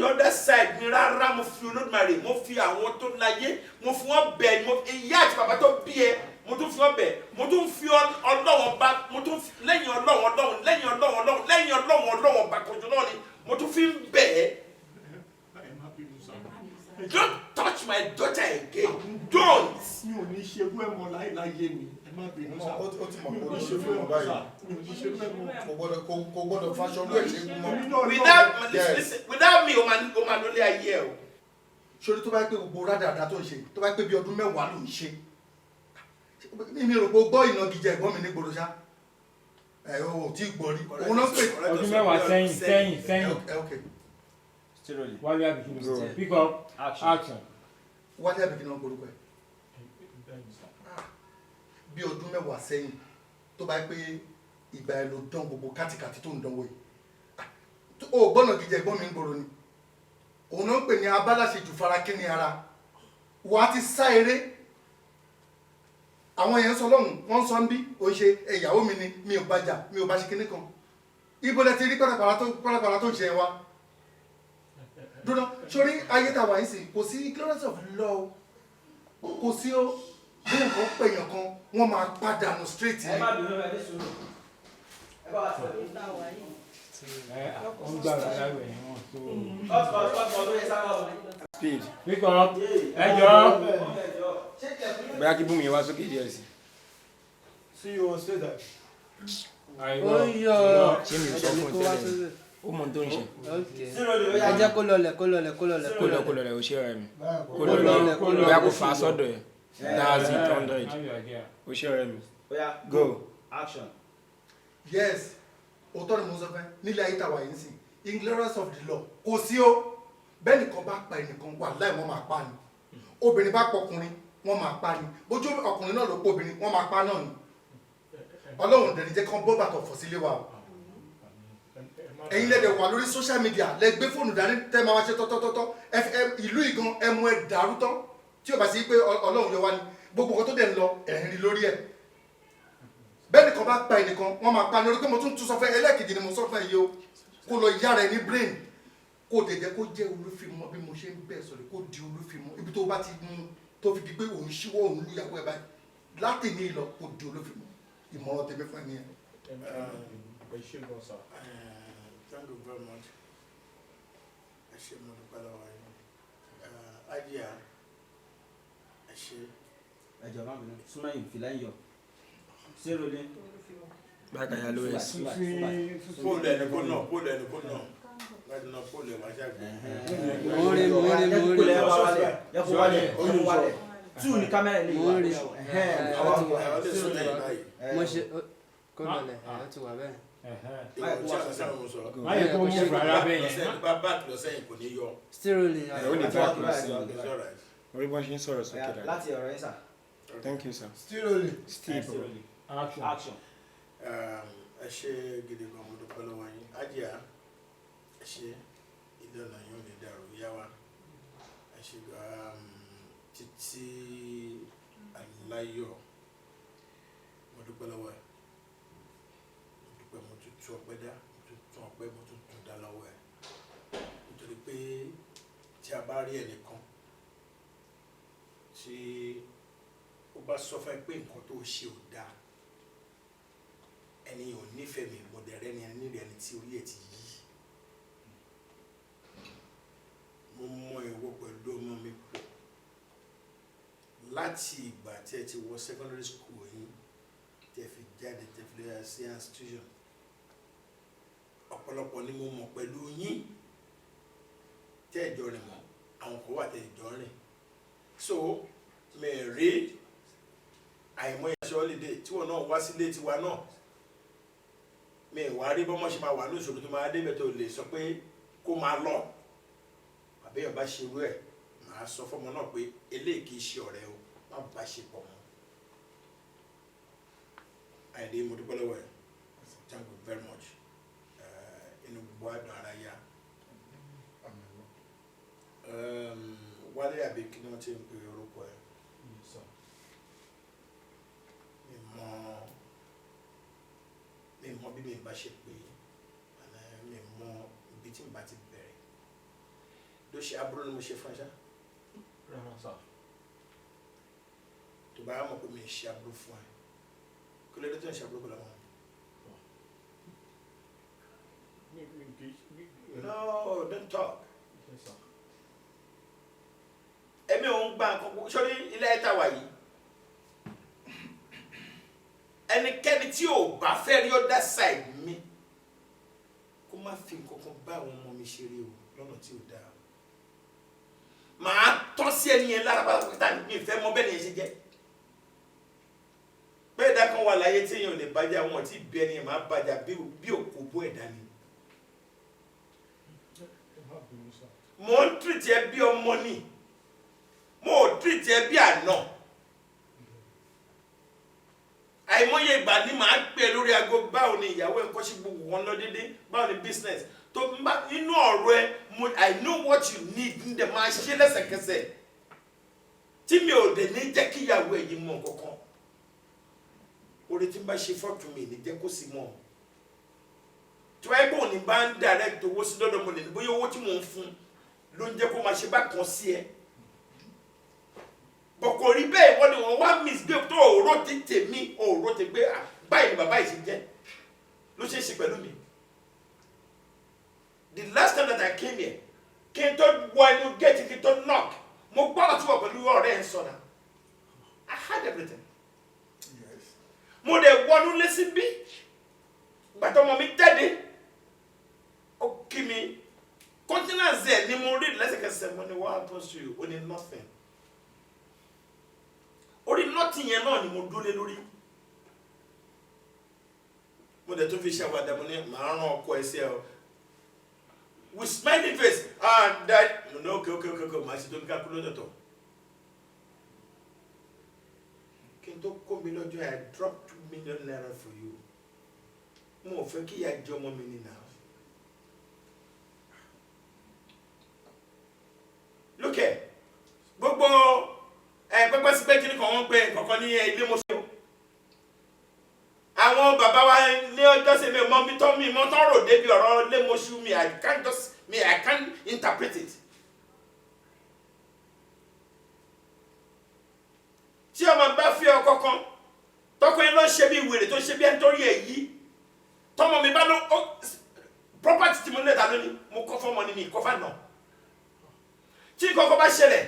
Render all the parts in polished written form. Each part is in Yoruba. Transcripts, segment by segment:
the other side mi rárá mo fi Olódùmarè mo fi àwọn tó láyé mo fi wọ́n bẹ̀ mo ìyá àti bàbá tó bí ẹ mo tún fi wọ́n bẹ̀ mo tún fi Ọlọ́run bá mo tún lẹ́yìn Ọlọ́run bá kojú náà ni mo tún fi ń bẹ̀ ẹ́. Don't touch my daughter again. Don't. Mi ò ní ṣe wẹ́ mọ́ láyé mi. Ẹ má bínú sá. Ó ti mọ̀ pé ó ṣe fún ọba yìí. Kò gbọ́dọ̀ fashion ló ṣe mọ́. Without me, o máa lólé ayé ẹ o. Ṣorí tó bá pé gbogbo rádàrádà tó ń ṣe, tó bá pé bí ọdún 10 ló ń ṣe. Mi rò pé ó gbọ́ ìnagijẹ ẹ̀gbọ́n mi ní gbòòrò ṣá. Ẹ ò tí ì gbọ́ rí. Òun náà pè. Ọdún 10 sẹ́yìn. Okay. Wálé Àbíkínú. Pick up. Action. Wálé Àbíkínú gbórúkọ ẹ̀. Bí ọdún 10 sẹ́yìn tó bá pé ìgbà ẹ ló dán gbogbo kátikàtí tó ń dánwò yìí. O gbọ́nà gíjẹ ẹ̀gbọ́n mi ń gbòòrò ni. Òun náà pè ní abáláṣejù farakínní ara. Wàá ti sá eré. Àwọn yẹn sọ lọ́hùn wọ́n sọ ń bí o ṣe ìyàwó mi ni mi ò bàjà mi ò bá ṣe kinní kan. Ibo lẹ ti rí pàlàpàlà tó ń ṣe wa. Dúró sórí ayé tàwa yìí sì kò sí ignorance of law kò sí ó bí nǹkan pèèyàn kan wọ́n máa pàdánù straight ni. Ẹ má bínú ẹ ní sùúrù. Ẹ bá wa sọ èyí. Wọ́n gbà láwẹ̀ wọn tó. Ọ̀tọ̀ ló yẹ sábà wọlé. Speed. Pick up. Ẹjọ́. Bóyá kí bùnmi wá sókè díẹ̀ sí. See you on stage. Àìwọ̀. Ṣé mi ò sọ fún tẹ́lẹ̀? Ó mọ̀ tó ń ṣe. Ẹ jẹ́ kó lọlẹ̀. Kó lọlẹ̀ o ṣé ọ̀rẹ́ mi. Kó lọlẹ̀ bóyá kó fà á sọ́dọ̀ ẹ̀. That's it 100. O ṣé ọ̀rẹ́ mi. Go. Action. Yes, òótọ́ ni mo sọ fẹ́ nílẹ̀ ayé tàwa yìí sí ignorance of the law kò sí o bẹ́ẹ̀ nìkan bá pa ẹnìkan wà láì wọ́n máa pa ni obìnrin bá pọkùnrin wọ́n máa pa ni bójú ọkùnrin náà ló pọ̀ obìnrin wọ́n máa pa náà ni Ọlọ́run dẹ̀ ní jẹ́ kán bọ́ bàtọ̀ fọ̀ sílé wa o ẹ̀yin lẹ́dẹ̀ wà lórí social media lẹ gbé fóònù dání tẹ́ máa wá ṣe tọ́tọ́tọ́tọ́ ìlú ìgan ẹmu ẹ dàrú tán tí o bá sí pé Ọlọ́run yọ wá ní gbogbo nǹkan tó dẹ̀ ń lọ ẹ̀rín rí lórí ẹ̀ bẹ́ẹ̀ nìkan bá pa ẹnìkan wọ́n máa pa ní orí pé mo tún sọ fẹ́ ẹlẹ́ẹ̀kejì ni mo sọ fẹ́ yìí o kó lọ yára ẹ ní brain kó dẹ̀jẹ̀ kó jẹ́ olúfimọ́ bí mo ṣe ń bẹ̀ sọ̀rọ̀ kó di olúfimọ́ ibi tó bá ti mú tó fi di pé òun ṣíwọ́ òun lùyàwó ẹ̀ báyìí láti ní ìlọ kó di olúfimọ́ ìmọ̀ràn tèmi fún ẹ nìyẹn. Thank you very much. Ẹ ṣé mo dúpẹ́ lọ́wọ́ yín. Ajá ẹ ṣé. Ẹ jọ̀ọ́ má bínú súnmọ́ yìí fìlà ń yọ. Ṣé rolé? Bákan ya ló yẹ. Pole ẹni kó náà. Láti náà pole wá ṣàgbé. Mo rí. Yẹ kó wálẹ̀. Tú ní kámẹ́rà ilé ìwà. Àwọn lè sún lẹ́yìn báyìí. Mo ṣe kó lọlẹ̀ ẹ̀ ti wà bẹ́ẹ̀. Máyẹ̀ kó mú rárá bẹ́ẹ̀ yẹn. Bá báàkì lọ sẹ́yìn kò ní yọ. Still rolling. Ó ní báàkì lọ sẹ́yìn. Orí bọ́n ṣe ń sọ̀rọ̀ sókè dáadáa. Láti ọ̀rọ̀ yín sà. Thank you sir. Still rolling. Still rolling. Action. Ẹ ṣé gidi gan mo dúpẹ́ lọ́wọ́ yín. Ajá ẹ ṣé ìdáná yín ò ní dàrú yá wa. Ẹ ṣé títí aláyọ̀ mo dúpẹ́ lọ́wọ́ ẹ̀. Mo tún tún ọpẹ́ dá mo tún tún ọpẹ́ mo tún tún dá lọ́wọ́ ẹ̀ nítorí pé tí a bá rí ẹnìkan tí ó bá sọ fún ẹ pé nǹkan tó ṣe ò dáa ẹni ò nífẹ̀ẹ́ mi mo dẹ̀ rẹ́ ni ẹni rẹ̀ ni tí orí ẹ̀ ti yí mo mọ ìwọ pẹ̀lú ọmọ mi pọ̀ láti ìgbà tí ẹ ti wọ secondary school yín tẹ́ fi jáde tẹ́ fi lọ sí institution ọ̀pọ̀lọpọ̀ ni mo mọ̀ pẹ̀lú yín tẹ́ ìjọ rìn mọ́ àwọn kan wà tẹ́ ìjọ rìn so mẹ̀rẹ́ àìmọ́ ìṣẹ́ holiday tí wọ́n náà wá sílé tiwa náà mi wá rí bọ́mọ́ ṣe máa wà ní ìṣòro tó máa débẹ̀ tó lè sọ pé kó máa lọ àbí ọba ṣe irú ẹ̀ máa sọ fọ́mọ náà pé eléyìí kì í ṣe ọ̀rẹ́ o má bá ṣe pọ̀ mọ́ àìdè mo dúpẹ́ lọ́wọ́ ẹ̀ thank you very much inú gbogbo àdùn ara yá Wálé àbí kí ni wọ́n ti ń pè orúkọ ẹ̀ mi mọ bí mi bá ṣe pé mi mọ ibi tí mi bá ti bẹ̀rẹ̀ ló ṣe àbúrò ni mo ṣe fún ẹ ṣá tó bá mọ̀ pé mi ṣe àbúrò fún ẹ kí ló dé tó ń ṣe àbúrò pẹ̀lú àwọn. No, don't talk. Èmi ò ń gba nǹkan sórí ilé ẹ̀ta wà yìí ẹnikẹ́ni tí ò bá fẹ́ rí other side mi kó má fi nǹkan bá àwọn ọmọ mi ṣeré o lọ́nà tí ò dáa màá tọ́ sí ẹni yẹn lára pátápátá ní mi ìfẹ́ mọ bẹ́ẹ̀ ni yẹn ṣe jẹ́ bẹ́ẹ̀ dá kan wà láyé tí èèyàn ò lè bàjẹ́ àwọn tí bí ẹni yẹn máa bàjẹ́ bí òkú bó ẹ̀dá ni. mo ń treat ẹ bí ọmọ ni mo ò treat ẹ bí àná àìmọye ìgbà ni màá pè lórí aago báwo ni ìyàwó ẹ kọ́ sí gbogbo wọn lọ déédéé báwo ni business tó bá inú ọ̀rọ̀ ẹ mo I know what you need ń dẹ̀ máa ṣe lẹ́sẹ̀kẹsẹ̀ tí mi ò dẹ̀ ní jẹ́ kí ìyàwó ẹ yìí mọ̀ kankan orí tí n bá ṣe fọ́ọ̀tù mi ní jẹ́ kó sì mọ̀ tí wáyé bò ní bá ń direct owó sí lọ́dọ̀ mo lè ní bóyá owó tí mò ń fún ló ń jẹ́ kó máa ṣe bá kan sí ẹ bọ̀ kò rí bẹ́ẹ̀ wọ́n ni wọ́n wá misbehave tó òórò ti tèmi òórò ti gbé báyìí ni bàbá yìí ṣe jẹ́ ló ṣe é ṣe pẹ̀lú mi the last time that I came here kí n tó wọ inú gate kí n tó knock mo gbọ́dọ̀ tí wọ́n pẹ̀lú ọ̀rẹ́ ẹ̀ ń sọ̀nà I had everything mo dẹ̀ wọnú lé sí bí gbàtọ́ ọmọ mi jáde ó kí mi continence ẹ̀ ni mo rí lẹ́sẹ̀kẹsẹ̀ mo ní what happens to you ó ní nothing orí nothing yẹn náà ni mo dúró lórí mo dẹ̀ tó fi ṣe àwàdà mo ní màá rán ọkọ ẹ sí ẹ o with smiling face that no okay màá ṣe tó ní ká kú lọ́dọ̀tọ̀ kí n tó kó mi lọ́jọ́ I dropped 2 million naira for you mo ò fẹ́ kí ìyá jẹ́ ọmọ mi nínú look ẹ gbogbo pẹpẹ sí pé kí ni kàn wọ́n pé kankan ní ilé mọ́ṣẹ́ o àwọn bàbá wa ní ọjọ́ sí mi mọ́ bí tọ́ mi mọ́ tọ́ rò débi ọ̀rọ̀ ilé mọ́ṣú mi I can't interpret it tí ọmọ bá fi ọkọ kan tọkọ yẹn lọ ṣe bí wèrè tó ṣe bí ẹni tó rí èyí tọmọ mi bá lọ property tí mo lẹ́ta lónìí mo kọ́ fọ́mọ ní mi kọ́fà náà tí kọ́kọ́ bá ṣẹlẹ̀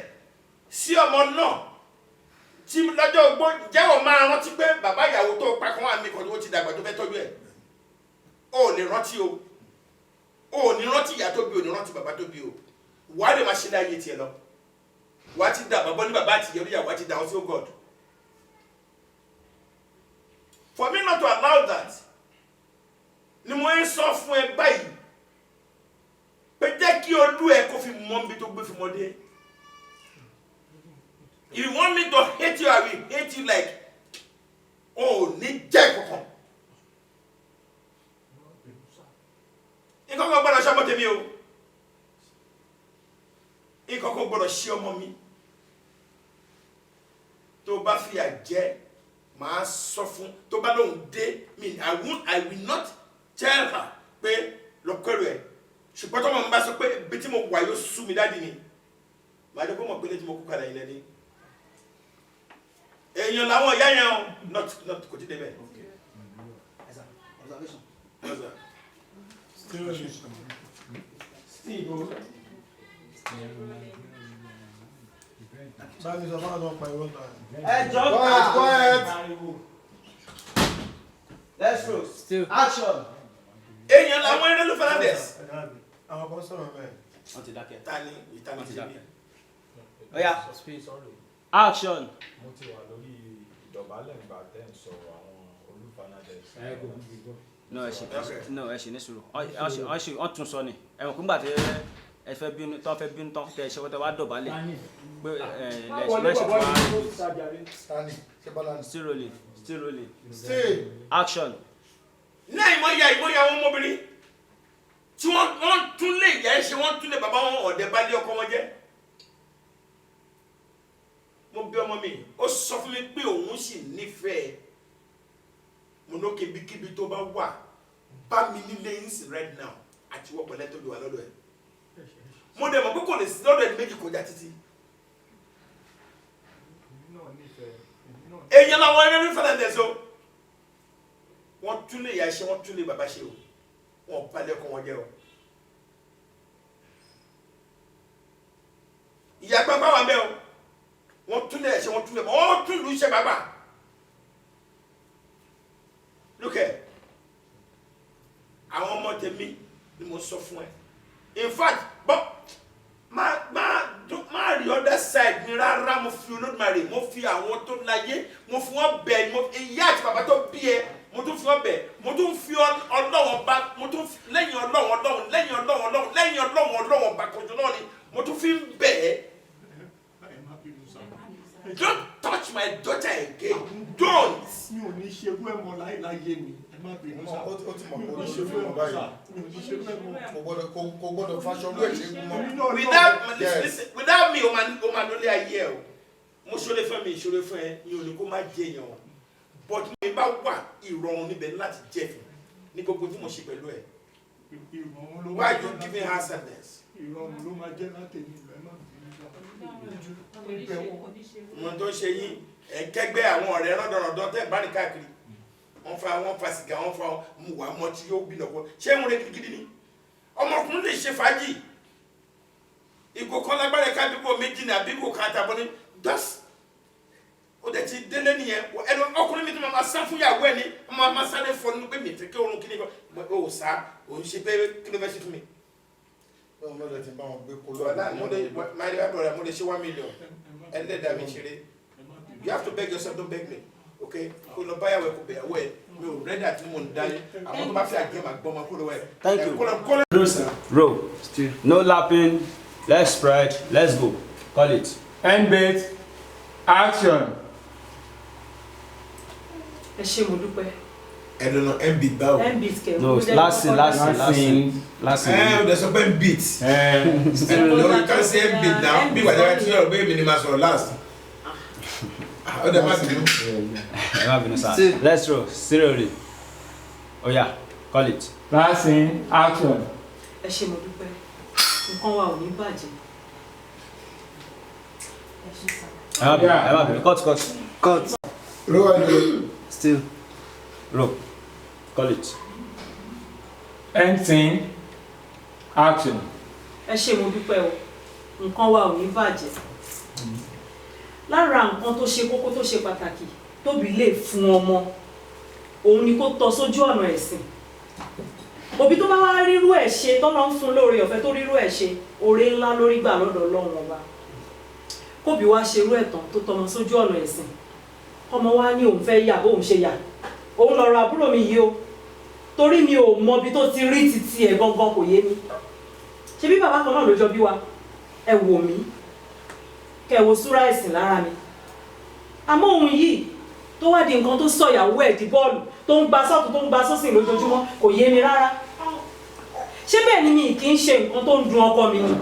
sí ọmọ náà tí lọ́jọ́ ogbó jẹ́wọ́ máa rántí pé bàbá ìyàwó tó pa kan wà mí kan tó ti dàgbà tó fẹ́ tọ́jú ẹ̀ o lè rántí o ò ní rántí ìyá tó bí o ní rántí bàbá tó bí o wà á lè máa ṣe láyé tiẹ̀ lọ wà á ti dà bàbá ní bàbá àti ìyá oríyàwó á ti dà ọ́ sí OGOG for me not to allow that ni mo ń sọ fún ẹ báyìí pé jẹ́ kí olú ẹ kó fi mọ́ bí tó gbé fi mọ́ dé. If you want me to hate you, I will hate you like ní jẹ́ kankan. Nǹkan kan gbọ́dọ̀ ṣe ọmọ tèmi o. Nǹkan kan gbọ́dọ̀ ṣe ọmọ mi. Tó bá fi àjẹ́ màá sọ fún tó bá lóhùn dé mi I will not tell her pé lọ́kọ́rọ̀ ẹ̀ ṣùgbọ́n tó mọ̀ n bá sọ pé bí tí mo wà yóò sú mi dáàdi mi màá jẹ́ kó mọ̀ pé ní tí mo kú kalẹ̀ yìí lẹ́ni èèyàn làwọn ìyá yẹn o not kò tí débẹ̀. Báyìí sọ fún àwọn ọ̀pá ìwọ́n náà. Quiet. Let's roll. Still. Action. Èèyàn làwọn eré ló fẹ́ràn dẹ̀. Àwọn kan sọ̀rọ̀ bẹ́ẹ̀. Wọ́n ti dákẹ́. Tani ìtàn ti bí. Oya. Action. Mo ti wà lórí ìdọ̀bálẹ̀ nígbà tẹ́ ń sọ̀rọ̀ àwọn olùfanadẹ̀. No, ẹ ṣe ní sùúrù. Wọ́n tún sọ ni. Ẹ̀wọ̀n kúngbà tí ẹ fẹ́ bínú tán tẹ ṣe wọ́n wá dọ̀bálẹ̀. Pé lẹ́sìn tó wá. Still rolling. Action. Ní ìmọ̀ya àwọn ọmọbìnrin tí wọ́n tún lè yẹ ṣe wọ́n tún lè bàbá wọn ọ̀dẹ̀ bá lé ọkọ wọn jẹ́. Mo bí ọmọ mi ó sọ fún mi pé òun sì nífẹ̀ẹ́ mo ní kíbikíbi tó bá wà bá mi nílé yín sí right now àti wọ́n pẹ̀lẹ́ tó lè wà lọ́dọ̀ ẹ̀. Mo dẹ̀ mọ̀ pé kò lè lè sí lọ́dọ̀ ẹni méjì kọjá títí. èèyàn làwọn ẹni Fernandez o wọ́n tún lè yà ṣe wọ́n tún lè bàbá ṣe o wọ́n balẹ̀ kọ́ wọn jẹ́ o. ìyá gbàgbà wà mẹ́ o wọ́n tún lè ṣe wọ́n tún lè bọ̀ wọ́n tún lù ú ṣe bàbá. lókè àwọn ọmọ tèmi ni mo sọ fún ẹ in fact bọ́ má rí other side ni rárá mo fi Olódùmarè mo fi àwọn tó láyé mo fi wọ́n bẹ̀ mo ìyá àti bàbá tó bí ẹ mo tún fi wọ́n bẹ̀ mo tún fi Ọlọ́run bá mo tún lẹ́yìn Ọlọ́run lẹ́yìn Ọlọ́run lẹ́yìn Ọlọ́run bá kojú náà ni mo tún fi ń bẹ̀ ẹ́. Don't touch my daughter again. Don't. mi ò ní ṣerú ẹ̀ mọ́ láyé mi ẹ má bínú sá. ó ti mọ̀ mi kó ò ló ní ṣe ṣerú fún ẹ̀ ọmọ mọ́ báyìí. sá. mi ò ní ṣerú ẹ̀ mọ́. kò gbọ́dọ̀ faṣọ ló ẹ̀ ṣe fún mọ́. Without me o ma lólé ayé ẹ o mo ṣọlẹ fún mi ìṣòro fún ẹ mi ò ní kó má jẹ èèyàn o but mi bá wà ìrọ̀rùn níbẹ̀ láti jẹ fún ní gbogbo tí mo ṣe pẹ̀lú ẹ. Why you giving her sadness? ìrọ̀rùn ló máa jẹ́ látẹ̀yìn ìlú ẹ má bínú sá. mo tó ṣe yín ẹ̀kẹ́gbẹ́ àwọn ọ̀rẹ́ rọ́dọ̀rọ̀dọ̀ tẹ́ bá ní káàkiri wọ́n fa sìgá wọ́n fa mu wà mọ́ tí yóò bí lọ́kọ́ ṣé ń rẹ gidigidi ni ọmọkùnrin lè ṣe fàájì ìgò kan lágbára ẹ̀ka bíbò méjì ní àbíkò kan àtàbọ̀ ní dọ́s ó dẹ̀ ti délé nìyẹn ẹnu ọkùnrin mi tó máa sá fún ìyàwó ẹ̀ ní ọmọ máa sáré fọ nínú pé mi fẹ́ kí oorun kí ni ó sá òun ṣe pé kí ló fẹ́ ṣe fún mi. báwo ló lè ti bá wọn gbé kó ọ̀la mo lè ṣe 1 million ẹlẹ́dàá mi ṣeré. You have to beg yourself, don't beg me. Okay? Kó lọ báyàwó ẹ kó bẹ̀yàwó ẹ. Mi ò rẹ́dà tí mo ń dá yín. Àwọn tó bá fi àjẹ́ màá gbọ́ ọmọ kó lọ wẹ̀. Thank you. Roll, sir. Roll. No lapping. Let's spread. Let's go. Call it. End bait. Action. ẹ ṣé mo dúpẹ́. Ẹnu náà MB báwo. MB kẹ̀ No, last scene. There's some beats. No, you can't say MB now. Bí wàá dára tí yóò gbé mi ni màá sọ̀rọ̀ last. Ó dẹ̀ má bínú. Ẹ má bínú sir. Let's roll. Seriously. Oh yeah. Call it. Last scene. Action. ẹ ṣé mo dúpẹ́ nǹkan wa ò ní bàjẹ́. ẹ ṣé sá. Ẹ má bínú. Cut. Roll. Still. Roll. Call it. End scene. Action. ẹ ṣé mo dúpẹ́ o nǹkan wa ò ní bàjẹ́. lára nǹkan tó ṣe kókó tó ṣe pàtàkì tóbi lè fún ọmọ òun ni kó tọ́ sójú ọ̀nà ẹ̀sìn. òbí tó bá wá rírú ẹ̀ ṣe tọ́lọ́ ń fún lóore ọ̀fẹ́ tó rírú ẹ̀ ṣe oore ńlá lórí gbà lọ́dọ̀ Ọlọ́run ọba. kóbi wá ṣerú ẹ̀ tán tó tọmọ sójú ọ̀nà ẹ̀sìn ọmọ wa ní òun fẹ́ yà bóun ṣe yà òun lọ́rọ̀ àbúrò mi yìí o torí mi ò mọ ibi tó ti rí títí ẹ̀ gangan kò yé mi. ṣé bí bàbá kan náà ló jọ bí wa ẹ wò mí kẹ wo súrà ẹ̀sìn lára mi àmọ́ òun yìí tó wá di nǹkan tó sọ ìyàwó ẹ̀ di bọ́ọ̀lù tó ń gba sọ́ọ̀tún tó ń gba sọ́sìn lójoojúmọ́ kò yé mi rárá. ṣé bẹ́ẹ̀ ni mi kì í ṣe nǹkan tó ń dun ọkọ mi ni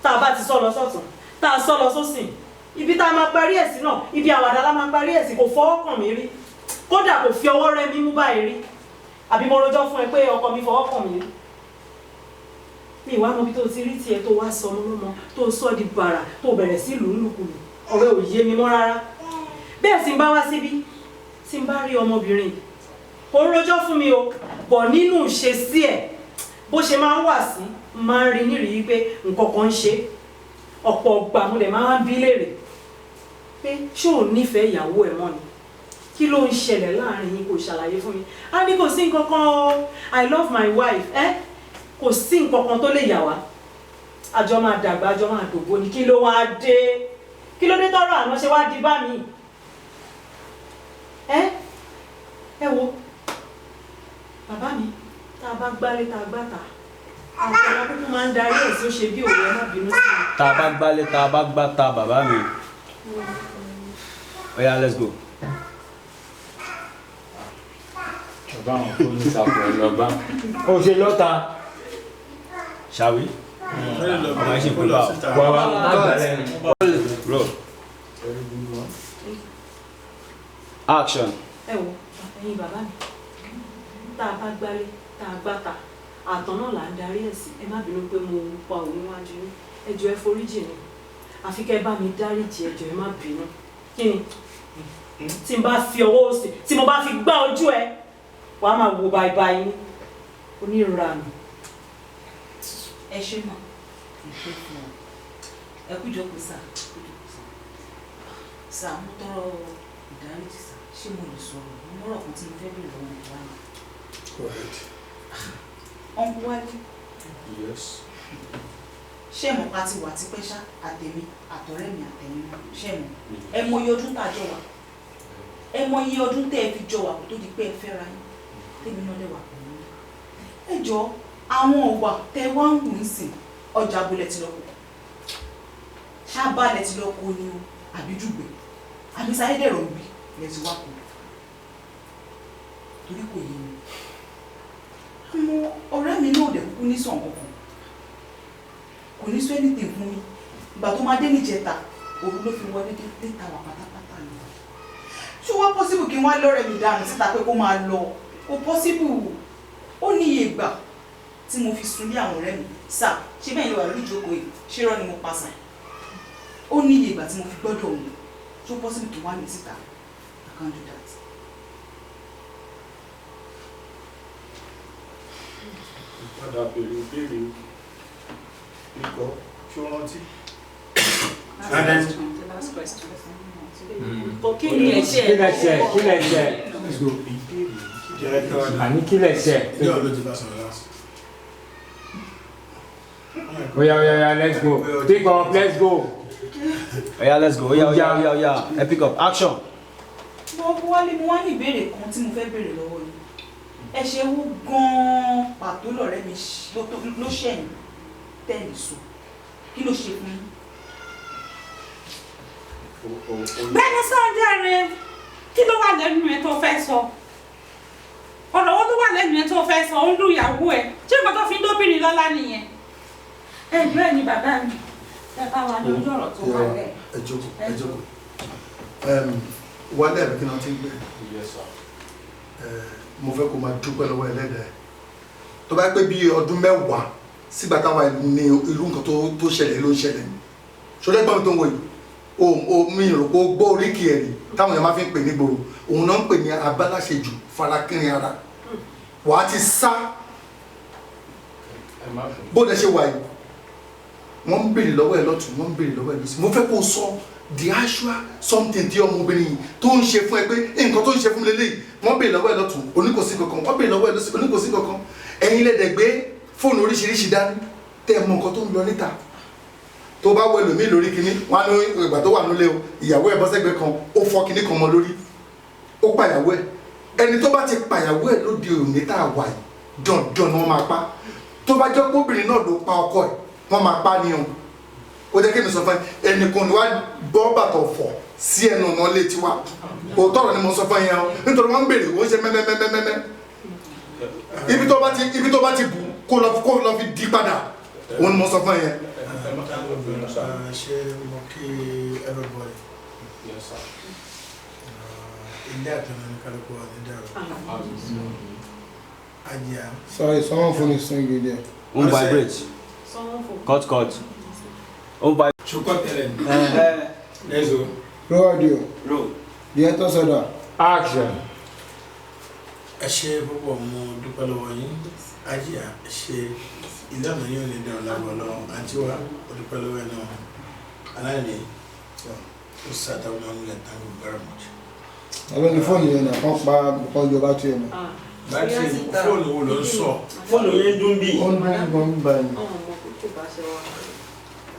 tá a bá ti sọ lọ sọ́tún tá a sọ lọ sósìn ibi tá a máa parí ẹ̀ sí náà ibi àwàdà la máa parí ẹ̀ sí kò fọwọ́ kàn mí rí kódà kò fi ọwọ́ rẹ mímú báyìí rí àbí mo rojọ́ fún ẹ pé ọkọ mi fọwọ́ kàn mí rí. mi ìwà mọ bí tó ti rí tiẹ̀ tó wá sọ lọ́mọ tó sọ di bàrà tó bẹ̀rẹ̀ sí ìlú ńlùkulù ọ̀rẹ́ ò yé mi mọ́ rárá. bẹ́ẹ̀ sì ń bá wá síbí tí ń bá rí ọmọbìnrin kò ń rojọ́ fún mi o bọ̀ nínú ìṣesí ẹ̀ bó ṣe máa ń wà sí máa ń rí nírìí pé nǹkan kan ń ṣe ọ̀pọ̀ ọgbà mo lè máa ń bí léèrè pé ṣé ò nífẹ̀ẹ́ ìyàwó ẹ̀ mọ́ ni kí ló ń ṣẹlẹ̀ láàrin yín kò ṣàlàyé fún mi á ní kò sí nǹkan kan o I love my wife kò sí nǹkan kan tó lè yà wá àjọ máa dàgbà àjọ máa dògbò ni kí ló wá dé kí ló dé tọrọ àná ṣe wá di bá mi ẹ wo bàbá mi tá a bá gbálé tá a gbá tà àwọn ọmọ kúkú máa ń darí ẹ̀ tí ó ṣe bí òwe má bínú sí i. Tá a bá gbálé tá a bá gbá ta bàbá mi. Oh yeah, let's go. Bàbá àwọn tó ní sàpò ẹ̀ lọ́gbà. Ó ṣe lọ́ta. Shall we? Ọmọ ẹ̀ ṣe kó lọ. Wàá lágbàlẹ̀ ni. Roll. Action. ẹ wo ẹ̀yin bàbá mi tá a bá gbálé tá a gbá tà àtọ̀ náà là ń darí ẹ̀ sí. Ẹ má bínú pé mo pa òun níwájú yín. Ẹ jọ̀ọ́ ẹ foríjì mi. Àfi kẹ́ bá mi dáríjì, ẹ jọ̀ọ́ ẹ má bínú. Kí ni? Tí n bá fi ọwọ́ òsì, tí mo bá fi gbá ojú ẹ, wàá máa wo báibái ní onírànù. Ẹ ṣe mọ̀. Ẹ kú jókòó sá. Sá mo tọrọ ìdáríjì sá. Ṣé mo lè sọ̀rọ̀? Mo lọ́rọ̀ kan tí mo fẹ́ bèèrè lọ́wọ́ ìwà ni. Go ahead. Ọ̀npọ̀ wálé. Yes. Ṣé mo pa ti wà tipẹ́ ṣá àtẹ̀mí àtọ̀rẹ́ mi àtẹ̀mí náà? Ṣé mo? Ẹ mọ iye ọdún tá a jọ wà. Ẹ mọ iye ọdún tẹ́ ẹ fi jọ wà kó tó di pé ẹ fẹ́ra yín. Tèmi náà lè wà pẹ̀lú yín. Ẹ jọ àwọn ọ̀wà tẹ́ wá ń wù ú sìn ọjà abúlé ti lọ kó. Ṣábàlẹ̀ ti lọ kó ni o àbí Dùgbẹ̀ àbí Sáyédẹ̀rọ̀ ń bí lẹ ti wá kó. Torí kò yé mi. Àwọn ọ̀rẹ́ mi náà dẹ̀ kúkú ní sàn kankan. Kò ní sọ anything fún mi. Ìgbà tó máa dé níjẹta òru ló fi wọlé dé ta wà pátápátá ni. Ṣé wá possible kí wọ́n lọ́rẹ̀ mi dànù síta pé kó máa lọ? Kò possible. Ó ní iye ìgbà tí mo fi sùn lé àwọn ọ̀rẹ́ mi. Sà ṣé bẹ́ẹ̀ ló wà lórí ìjókòó yìí? Ṣé irọ́ ni mo pa sàn? Ó ní iye ìgbà tí mo fi gbọ́dọ̀ òun. Ṣé ó possible kí wọ́n á lè síta? I can't do that. Padà bèrè ìbéèrè ikọ̀ ṣó rántí. The last question. Kí ni ẹ̀ṣẹ̀? Kí lẹ ṣe? Àní kí lẹ ṣe? Oya, let's go. Pick up, let's go. Oya, let's go. Oya. Pick up. Action. Mo wálé mo wá ní ìbéèrè kan tí mo fẹ́ béèrè lọ́wọ́ yìí. Ẹ̀ṣẹ̀ wo gan-an pàtó lọ̀rẹ́ mi ló ṣẹ̀yìn tẹ́lẹ̀ sọ? Kí ló ṣe fún yín? Bẹ́ẹ̀ni Sọ́njàre, kí ló wà lẹ́nu ẹ tó fẹ́ sọ? Ọ̀rọ̀ wo ló wà lẹ́nu ẹ tó fẹ́ sọ? Ó ń lu ìyàwó ẹ̀. Ṣé nǹkan tó fi ń dóbìnrin lọ́lá nìyẹn? Bẹ́ẹ̀ ni bàbá mi. Ẹ bá wa ní ojú ọ̀rọ̀ tó wà lẹ̀. Ẹ jókòó. Wálé àbí kí ni wọ́n ti ń gbé? Mo fẹ́ kó máa dúpẹ́ lọ́wọ́ Ẹlẹ́dàá ẹ̀. Tó bá pẹ́ bí ọdún mẹ́wàá sígbà táwọn ní irú nǹkan tó ṣẹlẹ̀ ló ń ṣẹlẹ̀ ni. Ṣọlá ẹgbọ́n mi tó ń wò yìí, mi rò pé ó gbọ́ oríkì ẹ̀ rí táwọn èèyàn máa fi ń pè ní gbòòrò. Òun náà ń pè ní abáláṣejù farakínrin ara. Wàá ti sá bó dẹ̀ ṣe wà yìí. Wọ́n ń béèrè lọ́wọ́ ẹ̀ lọ́tún, wọ́n ń béèrè lọ́wọ́ ẹ̀ lọ́sí. Mo fẹ́ kó sọ the actual something tí ọmọbìnrin yìí tó ń ṣe fún ẹ pé nǹkan tó ń ṣe fún mi lélẹ́yìí. Wọ́n béèrè lọ́wọ́ ẹ̀ lọ́tún, oníkòsí kankan. Wọ́n béèrè lọ́wọ́ ẹ̀ lọ́sí, oníkòsí kankan. Ẹ̀yin lẹ́dẹ̀ gbé fóònù oríṣiríṣi dání tẹ́ ẹ mọ nǹkan tó ń lọ níta. Tó bá wọ ẹlòmíì lórí kinní, wọ́n á ní ìgbà tó wà nílé o, ìyàwó ẹ̀ bọ́ sẹ́gbẹ̀ẹ́ kan, ó fọ́ kinní kan mọ́ lórí. Ó pàyàwó ẹ̀. Ẹni tó bá ti pàyàwó ẹ̀ lóde òní tá a wà yìí, dandan ni wọ́n máa pa. Tó bá jẹ́ pé obìnrin náà ló pa ọkọ ẹ̀, wọ́n máa pa ni o. Ó jẹ́ kí mi sọ fún ẹ, ẹnìkan ni wá bọ́ bàtọ̀ fọ̀ sí ẹnu ọ̀nà ilé tiwa. Òótọ́ ọ̀rọ̀ ni mo sọ fún yẹn o, nítorí wọ́n ń béèrè, wọ́n ń ṣe mẹ́mẹ́mẹ́mẹ́mẹ́. Ibi tó bá ti bù kó lọ fi di padà, òun ni mo sọ fún yẹn. Ṣé mo kí everybody? Ilé àtọ̀nà ní kálukú wà ní dàrú. Ajá. Sorry, someone phone is ringing there. On vibrate. Cut. On vibrate. Chukot tell Let's go. Roll audio. Roll. The actors order. Action. Ẹ ṣé púpọ̀ mo dúpẹ́ lọ́wọ́ yín. Ajá ẹ ṣé ìlànà yín ò ní dẹ̀rọ̀ lábọ̀ àǹtí wa ó dúpẹ́ lọ́wọ́ ẹ̀ náà. Aláìní ó sàtàwọn ọmọ nílẹ̀ thank you very much. Hello, the phone yẹn náà kàn pa because your battery yẹn. Bátìrì fóònù wo ló ń sọ? Fóònù yẹn dún bí. Ó ń dún bá yẹn.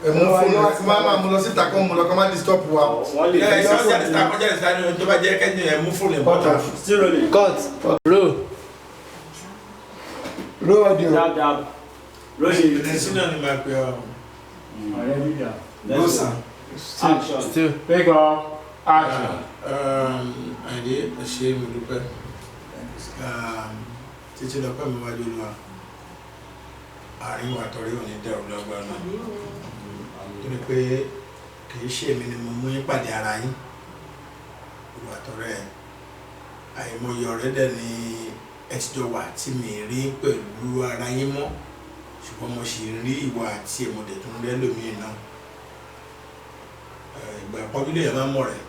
Ẹ̀mú fóònù wa ti máa mú lọ síta kó mú lọ kó má disturb wa. Ẹ ṣọ́ọ̀ṣì àti ìtàkọ́jà ìsìlámù tó bá jẹ́ kẹ́ni ẹ̀ mú fóònù ẹ̀ bọ́tà. Still rolling. Cut. Roll. Roll audio. Dab. Rolling. Ìrẹsì náà ni màá pè ọ́. Let's go. Action. Still. Pick up. Action. Àìdí ẹ ṣé mo dúpẹ́. Títí lọ́pẹ́ mi wájú lọ. Àárín wa tọrí òní dẹ̀rù lọ́gbọ́n náà. Torí pé kì í ṣe èmi ni mo mú yín pàdé ara yín. Ìwà tọrẹ àìmọye ọ̀rẹ́ dẹ̀ ni ẹ ti jọ wà tí mi rí pẹ̀lú ara yín mọ́ ṣùgbọ́n mo sì rí ìwà àti ẹ̀mọ̀dẹ̀ tó ń rẹ́ lómìn náà ìgbà pọ́njú lè máa mọ̀ rẹ̀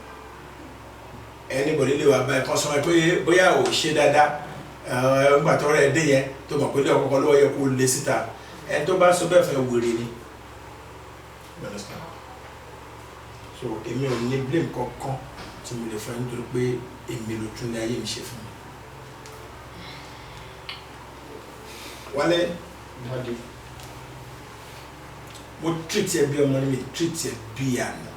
anybody lè wà báyìí kan sọ pé bóyá ò ṣe dáadáa nígbà tó rẹ̀ dé yẹn tó mọ̀ pé lọ́kọ̀ọ́kọ́ lọ́wọ́ yẹ kó lé síta ẹni tó bá sọ bẹ́ẹ̀ fẹ́ wèrè ni so èmi ò ní blame kankan tí mo lè fẹ́ nítorí pé èmi ló tún ní ayé mi ṣe fún mi. Wálé mo treat ẹ bí ọmọ mi treat ẹ bí àná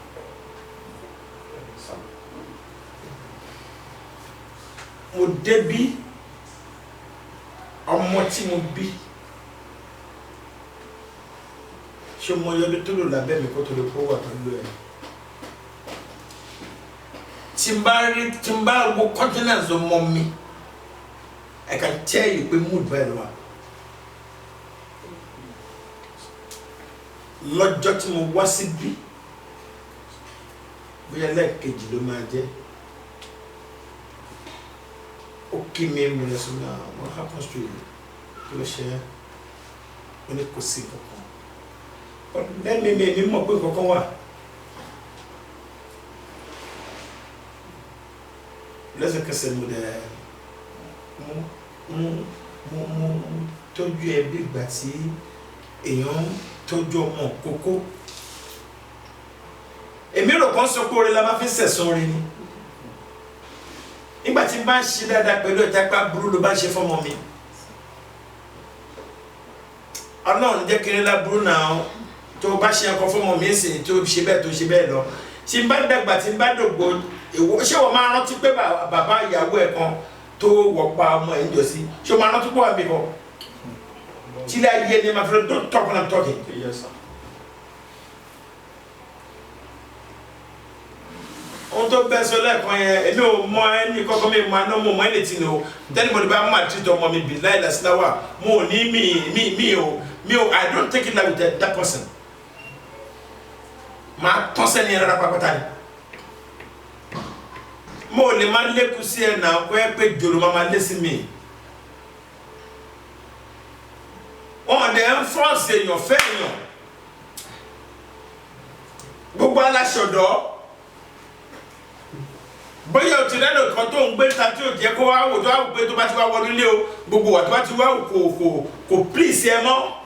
mo débí ọmọ tí mo bí ṣé mo yọ ọdún tó lò lábẹ́ mi kó tó lè kó wà pẹ̀lú ẹ tí n bá wo continence ọmọ mi I can tell you pé mood bẹ́ẹ̀ lọ wa lọ́jọ́ tí mo wá síbí bóyá lẹ́ẹ̀kejì ló máa jẹ́ ó kí mi rẹ̀ sọ náà what happens to you kí ló ṣe ó ní kò sí kankan lẹ́nu mi mọ̀ pé kankan wà lẹ́sẹ̀kẹsẹ̀ mo dẹ̀ mo tọ́jú ẹ bí ìgbà tí èèyàn tọ́jú ọmọ kókó èmi rò kàn sọ pé orin la máa fi sẹ̀sán orin ni nígbà tí n bá ń ṣe dáadáa pẹ̀lú ìjápá burú ló bá ń ṣe fọ́mọ mi ọlọ́run jẹ́ kiri láburú náà tó bá ṣe ẹ̀kọ́ fọ́mọ mi sì tó ṣe bẹ́ẹ̀ tó ṣe bẹ́ẹ̀ lọ tí n bá dàgbà tí n bá dògbò ṣé wọ́n máa rántí pé bàbá ìyàwó ẹ̀ kan tó wọ̀pa ọmọ ẹ̀ ń jọ sí ṣé wọ́n máa rántí pé wà mí kan tí ilé ayé ni ma fẹ́ don't talk when I'm talking. Yes, sir. ohun tó bẹ́ sọ lẹ́ẹ̀kan yẹn èmi ò mọ ẹni kọ́kọ́ mi mọ aná mo mọ ẹni tí ni o tẹ́lifọ̀dì bá mọ àti tọmọ mi bì láì lásìláwà mo ò ní mi ò I don't take it like that person máa tán sẹ́ni rárá pápátá ni mo ò lè má lékun sí ẹ̀ náà kó ẹ pé jòló máa lé sí mi wọn dẹ̀ ń fọ́ọ̀sì èèyàn fẹ́ èèyàn gbogbo aláṣọdọ̀ bóyá o ti lẹ́nu kan tó ń gbé ta tí o jẹ́ kó wá wò tó wá gbé tó bá ti wá wọnú ilé o gbogbo wà tó bá ti wá kò pílìsì ẹ mọ́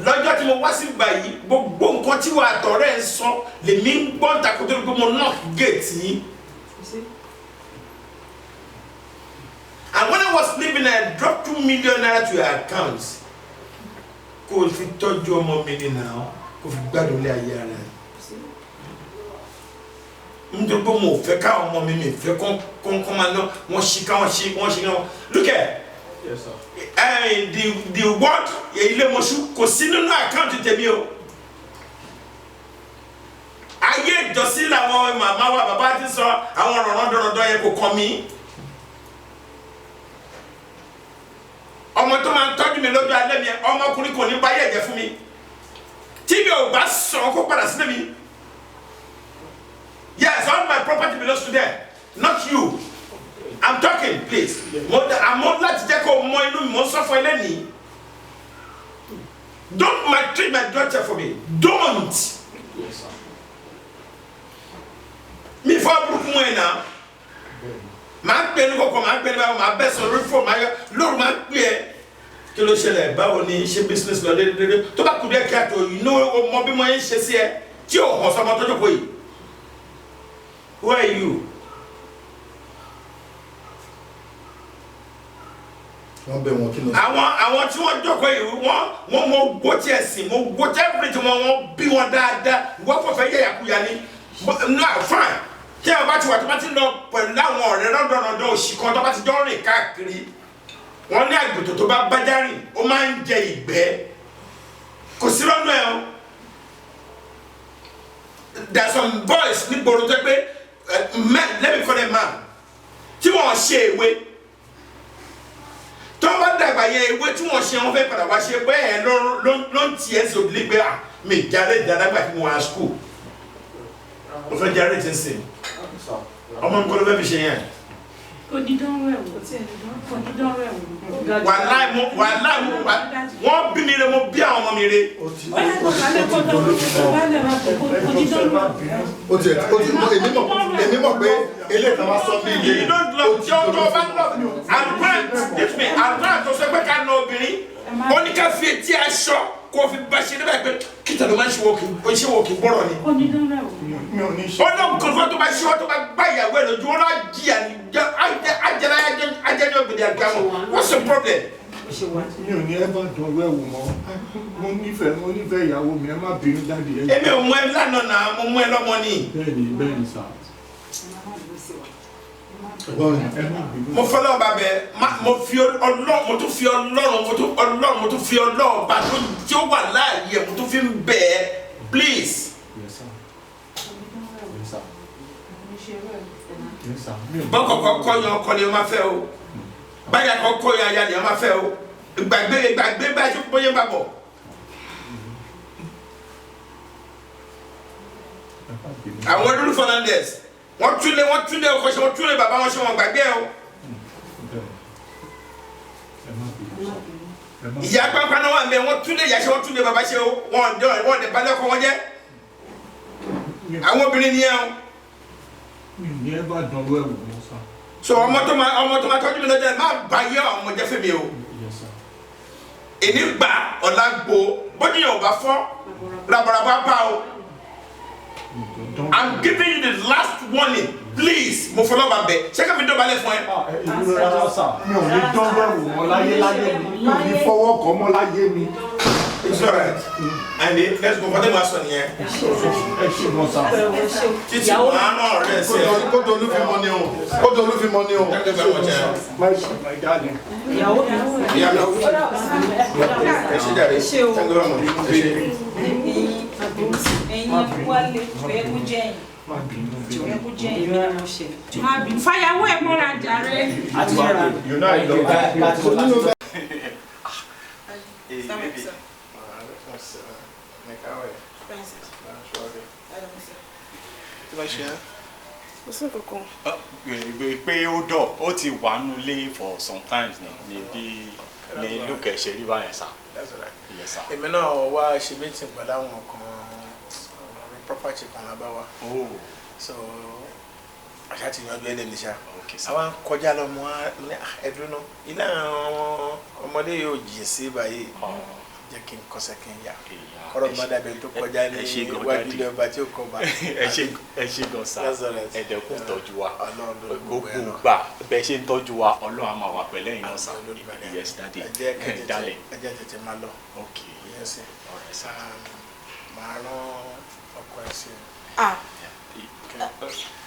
lọ́jọ́ tí mo wá sí ìgbà yìí gbogbo nǹkan tí wàá tọ̀rẹ́ ẹ sọ lèmi ń gbọ́ takoto pé mo knock gate yìí and when I was leaving I dropped 2 million naira to your account kó o fi tọ́jú ọmọ mi ní náà kó o fi gbádùn ilé ayé ara ẹ nítorí pé mo fẹ́ káwọn ọmọ mi fẹ́ kọ́ máa ná wọ́n ṣí káwọn ṣí káwọn look at Yes, sir. the word ilé mọ̀ṣú kò sí nínú àkáǹtì tèmi o ayé ìjọsìn làwọn màmá wa bàbá ti sọ àwọn ọ̀rọ̀ dọ̀rọ̀dọ̀ yẹn kò kọ́ mi ọmọ tó máa ń tọ́jú mi lójú alẹ́ mi ọmọkùnrin kò ní báyé ẹ̀jẹ̀ fún mi tí mi ò bá sọ kó padà sílẹ̀ mi. Yes, all my property belongs to them, not you. I'm talking, please. I'm not let's take on more for any. Don't maltreat my daughter for me. Don't. Yes, sir. Me for Brooklyn now. My pen go come, my pen, my best reform, my Lord, my clear. Kilo ṣẹlẹ̀ báwo ni ṣe business lọ dédé tó bá kú díẹ̀ kí a tó you know mo bí mo ń ṣe sí ẹ tí o hàn sọmọ tó jókòó yìí. Who are you? wọ́n bẹ̀ wọ́n kí ló. àwọn tí wọ́n jókòó yìí wọ́n mọ gbó tí ẹ̀ sìn mọ gbó tí everything wọ́n bí wọn dáadáa wọ́n fọ̀fẹ́ yẹ yàkuyà ni no fine tí ẹ bá ti wà tó bá ti lọ pẹ̀lú àwọn ọ̀rẹ́ lọ́dọọdọ òsì kan tó bá ti jọ rìn káàkiri wọ́n ní àgbètò tó bá bájá rìn ó máa ń jẹ ìgbẹ́ kò sí lọ́nà ẹ̀ o there are some boys ní gbòòrò tó pé men let me call them man tí wọ́n ṣe ewé tó bá dàgbà yẹ ewé tí wọ́n ṣe wọ́n fẹ́ padà wá ṣe bẹ́ẹ̀ ló ń tiẹ̀ sí òbí pé mi jáde dàgbà tí mo wà school mo fẹ́ jáde tí ń sìn ọmọ nǹkan ló fẹ́ fi ṣe yẹn wàláì wọ́n bí mi re mo bí àwọn ọmọ mi re. èmi mọ̀ pé eléyìí kan wá sọ bí ilé. you don't love your love àdúrà give me àdúrà tó sọ pé ká na obìnrin ó ní ká fi etí aṣọ kó fi bá ṣe níbẹ̀ pé kíta ló máa ń ṣe wọ́ọ̀kì gbọ́rọ̀ ni. ó lọ kọ̀ọ̀fọ́ tó bá ṣe wọ́n tó bá gbá ìyàwó ẹ̀ lójú wọn náà jìyà ní ajẹ́ni obìnrin àgbà wọn what's the problem. mi ò ní ẹ bá dọ̀rọ̀ ẹ̀wò mọ́ mo nífẹ̀ẹ́ ìyàwó mi ẹ má bínú dáàdi ẹ. èmi ò mú ẹ lánàá náà mo mú ẹ lọ́mọ ni. bẹ́ẹ̀ni sá. mo fọlọ́ ba bẹ mo fi ọlọ́run mo tún fi ọlọ́run ba tó tí ó wà láàyè mo tún fi ń bẹ̀ ẹ́ please. bọ́kọ̀ kọ́ yan ọkọ ni o máa fẹ́ o báyà kọ́ yan aya ni o máa fẹ́ o gbàgbé báyà tó bóyá bá bọ̀. àwọn olórí Fernandez wọ́n túnlé ọkọ̀ ṣe wọ́n túnlé bàbá wọn ṣe wọ́n gbàgbé ẹ o. ìyá pápá náà wà ń bẹ wọ́n túnlé ìyá ṣe wọ́n túnlé bàbá ṣe o wọ́n dẹ̀ balẹ̀ ọkọ̀ wọn jẹ́ àwọn obìnrin ni ẹ o. mi ò ní ẹ bá dọ̀rọ̀ ẹ̀wò mọ́ sá. so ọmọ tó máa tọ́jú mi lọ́jọ́ ẹ má bá yẹ ọmọ jẹ́ fún mi o. èmi gbà ọ̀la gbó bójú yẹn ò bá fọ́ rabaraba bá o. I'm giving you the last warning please mo fọlọ́ bá bẹ̀ ṣé ká fi dọ̀bálẹ̀ fún ẹ. ìlú rárá sá mi ò ní dọ̀rọ̀ ẹ̀wò mọ́ láyé mi ò ní fọwọ́ kọ́ mọ́ láyé mi. It's alright. And let's go for the last one here. Títí màánà rẹ̀ ṣe. Kó dolú fi mọ́ ni o. Kó dolú fi mọ́ ni o. Thank you very much. My darling. Ìyàwó. Ẹ ṣe jàre. Thank you very much. Ẹ̀yin wálé ẹ̀kú jẹ́ ẹ̀kú jẹ́ ẹ̀yin. Fàyàwó ẹ̀ mọ́ra jàre. You know I love that. pé ó dọ̀ ó ti wà nulẹ̀ for some times ní bí ní lókè ṣe rí báyẹn sá. Èmi náà wá ṣe meeting pẹ̀lú àwọn kan property kan lábá wa. So àṣà ti yanjú ẹlẹ́ni níṣà. Àwọn kọjá lọ mọ ẹdun náà ilé àwọn ọmọdé yóò jì sí báyìí jẹ́ kí n kọsẹ̀ kí n yà kọ́rọ̀ má dàbí tó kọjá ní iwájú ilé ọba tí ó kọ́ bá. ẹ ṣe gan sa ẹ̀dẹ̀kùn tọ́jú wa gbogbo gbà bẹ́ẹ̀ ṣe ń tọ́jú wa Ọlọ́run á máa wà pẹ̀lẹ́ yìí náà sa. Yes daddy darling. ẹ jẹ́ tètè máa lọ. Yes máa rán ọkọ ẹ sí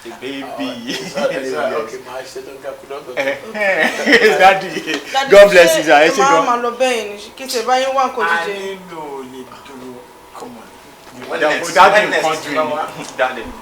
the baby. Okay, my don't Daddy, God bless you, sir. Ẹ máa máa lọ bẹ́ẹ̀ ni kí ṣe báyìí wà kó jíjẹ. I need to come on. Daddy, country, darling.